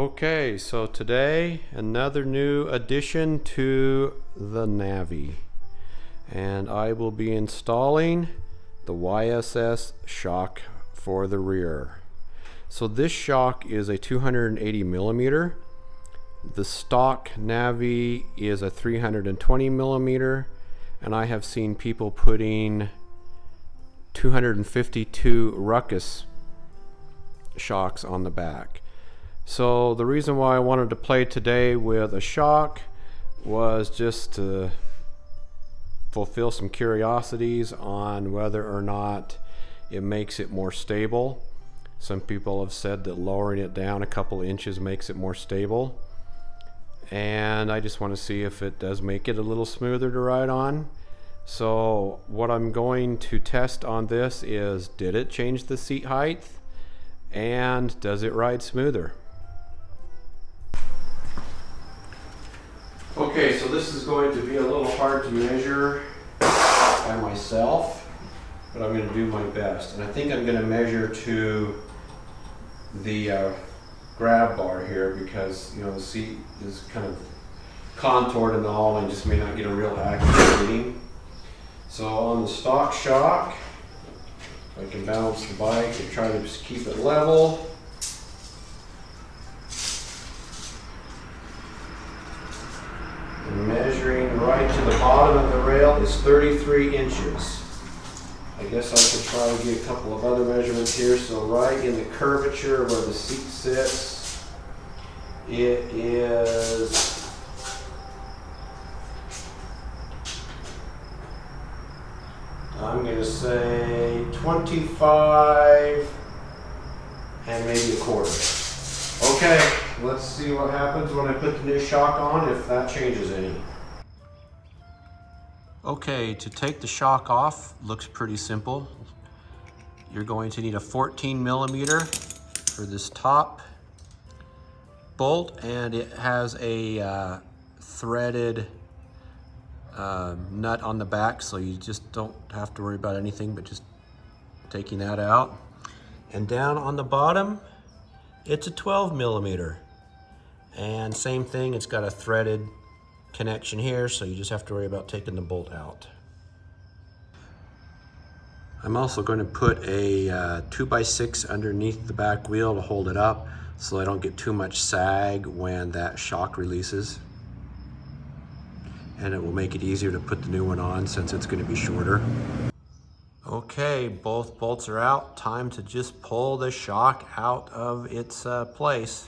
Okay, so today another new addition to the Navi, and I will be installing the YSS shock for the rear. So this shock is a 280 millimeter. The stock Navi is a 320 millimeter, and I have seen people putting 252 ruckus shocks on the back. So the reason why I wanted to play today with a shock was just to fulfill some curiosities on whether or not it makes it more stable. Some people have said that lowering it down a couple inches makes it more stable, and I just want to see if it does make it a little smoother to ride on. So what I'm going to test on this is, did it change the seat height, and does it ride smoother? Okay, so this is going to be a little hard to measure by myself, but I'm going to do my best. And I think I'm going to measure to the grab bar here, because the seat is kind of contoured in the hall and I just may not get a real accurate reading. So on the stock shock, I can balance the bike and try to just keep it level. And measuring right to the bottom of the rail is 33 inches. I guess I could try and get a couple of other measurements here. So right in the curvature where the seat sits, it is I'm going to say 25 and maybe a quarter. Okay, let's see what happens when I put the new shock on, if that changes any. Okay, to take the shock off looks pretty simple. You're going to need a 14 millimeter for this top bolt, and it has a threaded nut on the back, so you just don't have to worry about anything but just taking that out. And down on the bottom, it's a 12 millimeter, and same thing, it's got a threaded connection here, so you just have to worry about taking the bolt out. I'm also going to put a 2x6 underneath the back wheel to hold it up so I don't get too much sag when that shock releases. And it will make it easier to put the new one on since it's going to be shorter. Okay, both bolts are out. Time to just pull the shock out of its place.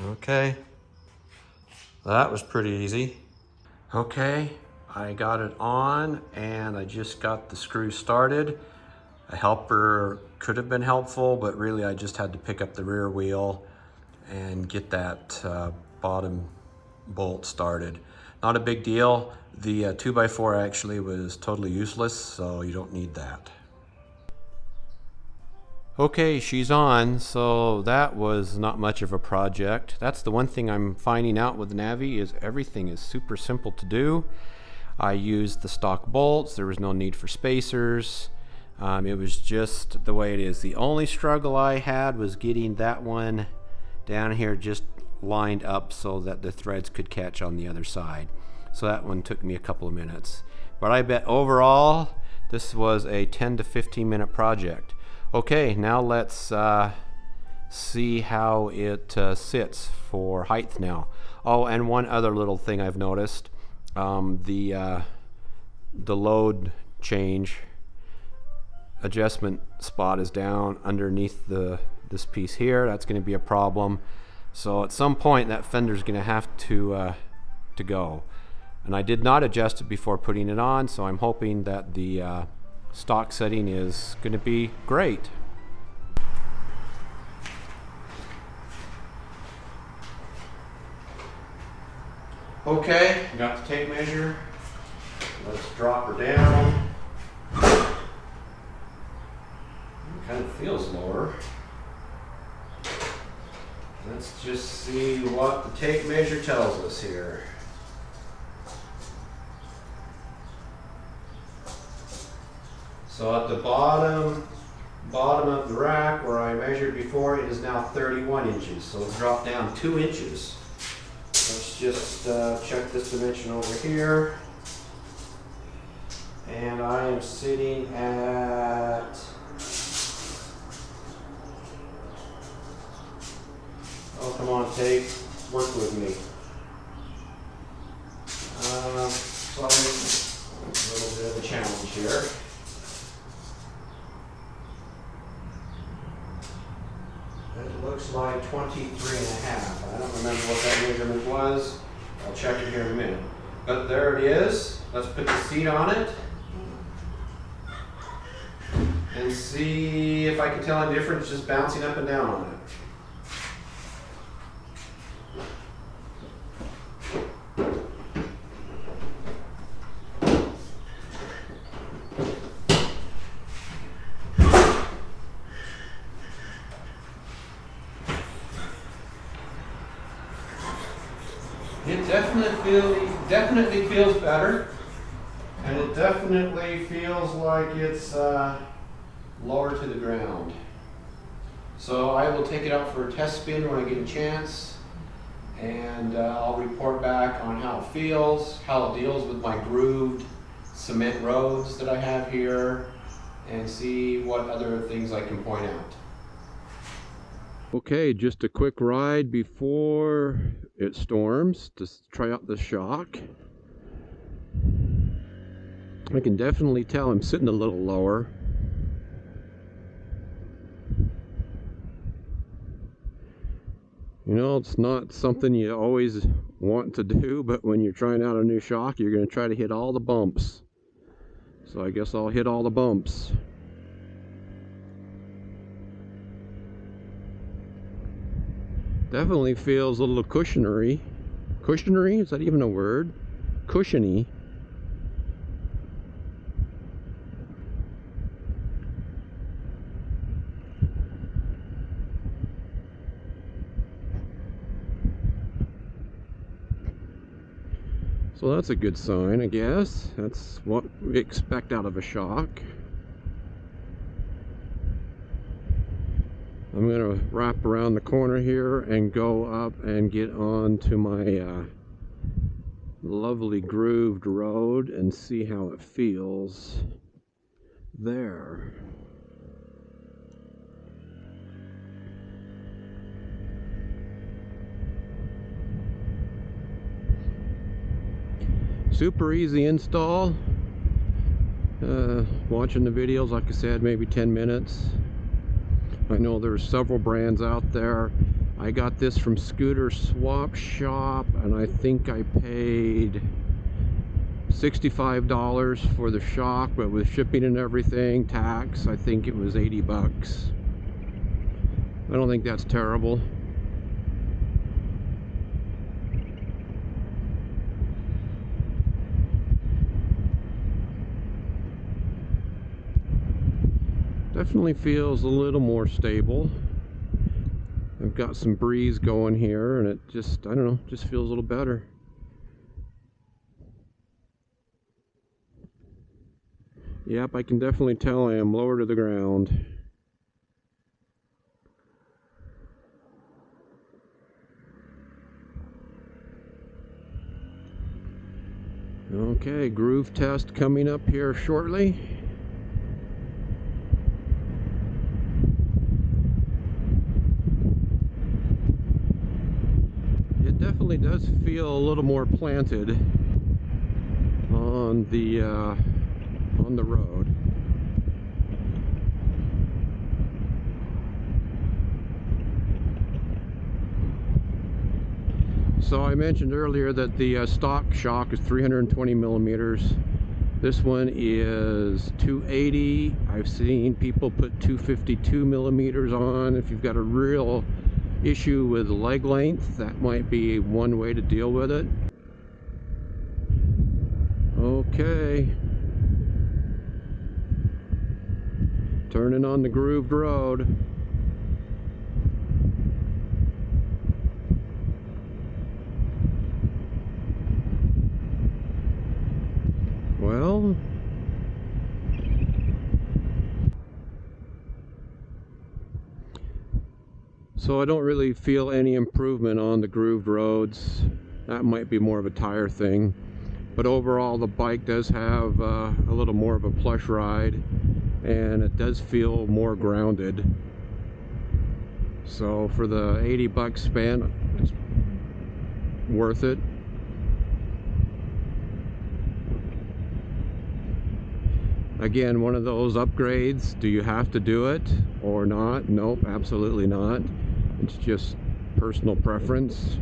Okay, that was pretty easy. Okay, I got it on and I just got the screw started. A helper could have been helpful, but really I just had to pick up the rear wheel and get that bottom bolt started. Not a big deal. The 2x4 actually was totally useless, so you don't need that. Okay, she's on, so that was not much of a project. That's the one thing I'm finding out with the Navi, is everything is super simple to do. I used the stock bolts, there was no need for spacers. It was just the way it is. The only struggle I had was getting that one down here just lined up so that the threads could catch on the other side. So that one took me a couple of minutes. But I bet overall this was a 10 to 15 minute project. Okay, now let's see how it sits for height now. Oh, and one other little thing I've noticed. The load change adjustment spot is down underneath this piece here. That's going to be a problem. So at some point that fender is going to have to go. And I did not adjust it before putting it on, so I'm hoping that the stock setting is going to be great. Okay, got the tape measure. Let's drop her down. Kind of feels lower. Let's just see what the tape measure tells us here. So at the bottom of the rack where I measured before, it is now 31 inches. So it's dropped down 2 inches. Let's just check this dimension over here. And I am sitting at oh, come on, tape, work with me. Sorry, a little bit of a challenge here. It looks like 23.5. I don't remember what that measurement was. I'll check it here in a minute. But there it is. Let's put the seat on it and see if I can tell any difference just bouncing up and down on it. It definitely feels better, and it definitely feels like it's lower to the ground. So I will take it out for a test spin when I get a chance, and I'll report back on how it feels, how it deals with my grooved cement roads that I have here, and see what other things I can point out. Okay, just a quick ride before it storms to try out the shock. I can definitely tell I'm sitting a little lower. You know, it's not something you always want to do, but when you're trying out a new shock, you're going to try to hit all the bumps. So I guess I'll hit all the bumps. Definitely feels a little cushiony. Cushiony? Is that even a word? Cushiony. So that's a good sign, I guess. That's what we expect out of a shock. I'm going to wrap around the corner here and go up and get on to my lovely grooved road and see how it feels there. Super easy install. Watching the videos, like I said, maybe 10 minutes. I know there's several brands out there. I got this from Scooter Swap Shop, and I think I paid $65 for the shock, but with shipping and everything, tax, I think it was 80 bucks. I don't think that's terrible. Definitely feels a little more stable. I've got some breeze going here, and it just, I don't know, just feels a little better. Yep, I can definitely tell I am lower to the ground. Okay, groove test coming up here shortly. It definitely does feel a little more planted on the road. So I mentioned earlier that the stock shock is 320 millimeters. This one is 280. I've seen people put 252 millimeters on. If you've got a real issue with leg length, that might be one way to deal with it. Okay. Turning on the grooved road. Well, So I don't really feel any improvement on the grooved roads. That might be more of a tire thing. But overall, the bike does have a little more of a plush ride, and it does feel more grounded. So for the 80 bucks spent, it's worth it. Again, one of those upgrades. Do you have to do it or not? Nope, absolutely not. It's just personal preference.